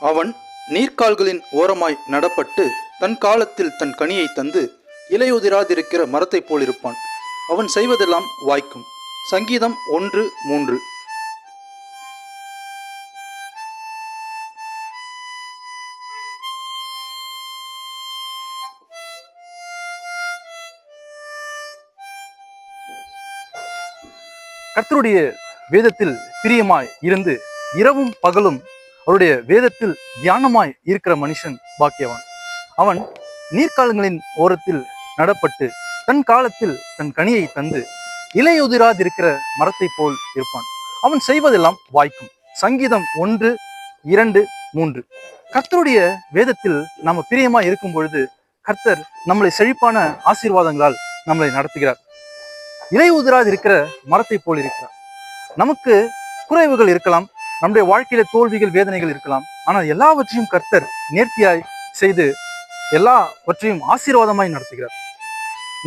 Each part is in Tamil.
அவன் நீர்க்கால்களின் ஓரமாய் நடப்பட்டு தன் காலத்தில் தன் கனியை தந்து இலையுதிராதிருக்கிற மரத்தைப் போலிருப்பான். அவன் செய்வதெல்லாம் வாய்க்கும். சங்கீதம் 1:3. கர்த்தருடைய வேதத்தில் பிரியமாய் இருந்து இரவும் பகலும் அவருடைய வேதத்தில் தியானமாய் இருக்கிற மனுஷன் பாக்கியவான். அவன் நீர்க்காலங்களின் ஓரத்தில் நடப்பட்டு தன் காலத்தில் தன் கனியை தந்து இலையுதிராதிருக்கிற மரத்தை போல் இருப்பான். அவன் செய்வதெல்லாம் வாய்க்கும். சங்கீதம் 1:2-3. கர்த்தருடைய வேதத்தில் நாம பிரியமாய் இருக்கும் பொழுது கர்த்தர் நம்மளை செழிப்பான ஆசீர்வாதங்களால் நம்மளை நடத்துகிறார். இலையுதிராது இருக்கிற மரத்தை போல் இருக்கிறார். நமக்கு குறைவுகள் இருக்கலாம், நம்முடைய வாழ்க்கையில தோல்விகள் வேதனைகள் இருக்கலாம். ஆனால் எல்லாவற்றையும் கர்த்தர் நேர்த்தியாய் செய்து எல்லாவற்றையும் ஆசீர்வாதமாய் நடத்துகிறார்.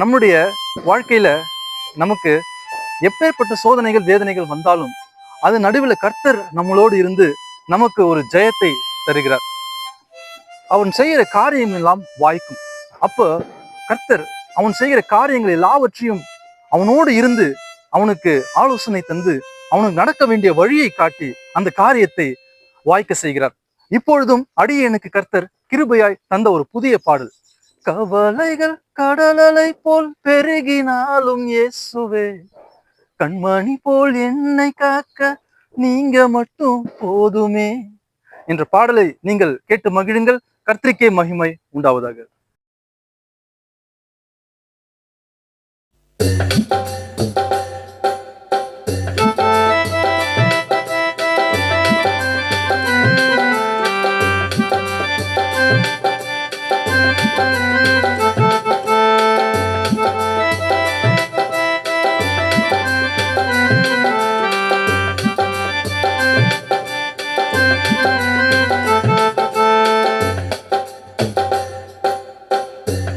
நம்முடைய வாழ்க்கையில நமக்கு எப்பேற்பட்ட சோதனைகள் வேதனைகள் வந்தாலும் அது நடுவில் கர்த்தர் நம்மளோடு இருந்து நமக்கு ஒரு ஜெயத்தை தருகிறார். அவன் செய்கிற காரியம் எல்லாம் வாய்க்கும். அப்போ கர்த்தர் அவன் செய்கிற காரியங்கள் எல்லாவற்றையும் அவனோடு இருந்து அவனுக்கு ஆலோசனை தந்து அவனுக்கு நடக்க வேண்டிய வழியை காட்டி அந்த காரியத்தை வாய்க்க செய்கிறார். இப்பொழுதும் அடியேனுக்கு கர்த்தர் கிருபையாய் தந்த ஒரு புதிய பாடல். கவலைகள் கடலலை போல் பெருகினாலும் இயேசுவே, கண்மணி போல் என்னை காக்க நீங்க மட்டும் போதுமே என்ற பாடலை நீங்கள் கேட்டு மகிழுங்கள். கர்த்தருக்கே மகிமை உண்டாவதாக.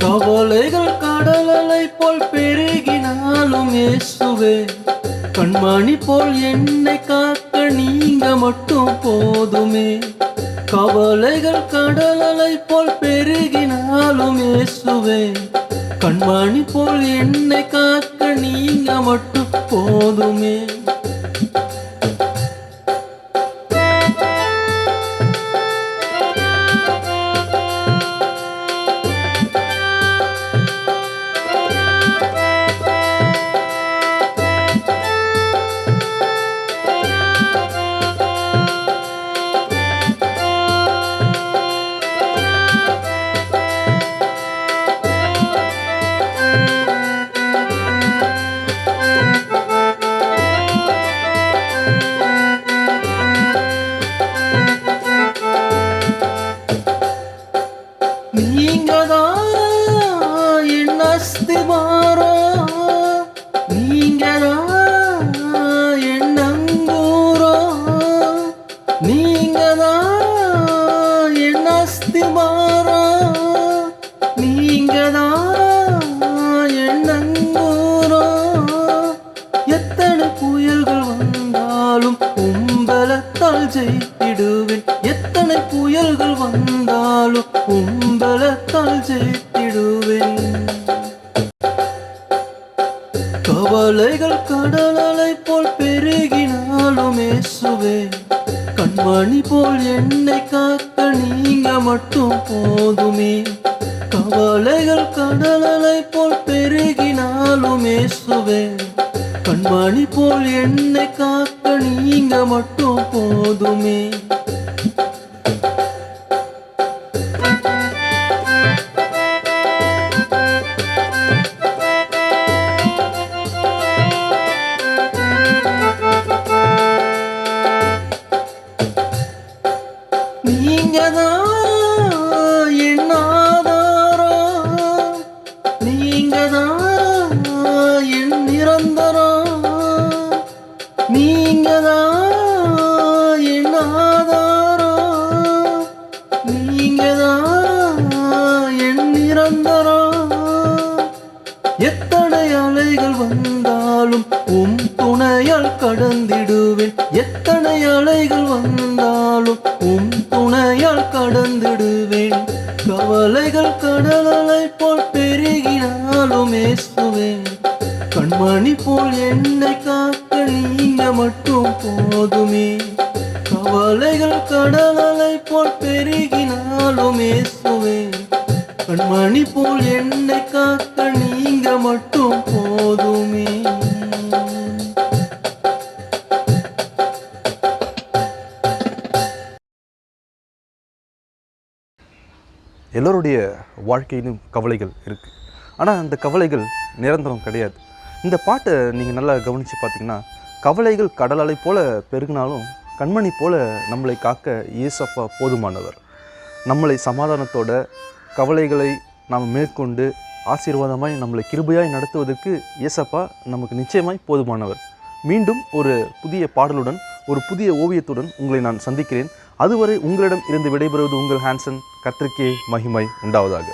கவலைகள் கடலலை போல் பெருகினாலும் இயேசுவே, கண்மணி போல் என்னை காக்க நீங்க மட்டும் போதுமே. கவலைகள் கடலலை போல் பெருகினாலும் இயேசுவே, கண்மணி போல் என்னை காக்க நீங்க மட்டும் போதுமே. எத்தனை புயல்கள் வந்தாலும் உம்பலத்தால் ஜெயித்திடுவேன். எத்தனை புயல்கள் வந்தாலும் உம்பலத்தால் ஜெயித்திடுவேன். கவலைகள் கடலலை போல் பெருகினாலும் இயேசுவே, கண்மணி போல் என்னை காக்க நீங்க மட்டும் போதுமே. கவலைகள் கடலலை போல் பெருகினாலும் இயேசுவே, கண்மணி போல் என்னை காக்க நீங்க மட்டும் போதுமே. நீங்கதான் என் ஆதாரம், நீங்கதான் என் நிரந்தரம், நீங்கதான் என் ஆதாரம், நீங்கதான் என் நிரந்தரம். எத்தனை அலைகள் வந்தாலும் துணையால் கடந்திடுவேன். எத்தனை அலைகள் வந்தாலும் உம் துணையால் கடந்திடுவேன். கவலைகள் கடல் அலை போல் பெருகினாலும் ஏசுவேன். கண்மணி போல் என்னை காக்க நீங்க மட்டும் போதுமே. கவலைகள் கடல் அலை போல் பெருகினாலும் ஏசுவேன். கண்மணி போல் என்னை காக்க நீங்க மட்டும் போதுமே. எல்லோருடைய வாழ்க்கையிலும் கவலைகள் இருக்குது. ஆனால் அந்த கவலைகள் நிரந்தரம் கிடையாது. இந்த பாட்டை நீங்கள் நல்லா கவனித்து பார்த்தீங்கன்னா, கவலைகள் கடல் அலை போல பெருகினாலும் கண்மணி போல நம்மளை காக்க இயேசப்பா போதுமானவர். நம்மளை சமாதானத்தோட கவலைகளை நாம் மேற்கொண்டு ஆசீர்வாதமாய் நம்மளை கிருபையாய் நடத்துவதற்கு இயேசப்பா நமக்கு நிச்சயமாய் போதுமானவர். மீண்டும் ஒரு புதிய பாடலுடன் ஒரு புதிய ஓவியத்துடன் உங்களை நான் சந்திக்கிறேன். அதுவரை உங்களிடம் இருந்து விடைபெறுவது உங்கள் ஹான்சன். கர்த்தருக்கே மகிமை உண்டாவதாக.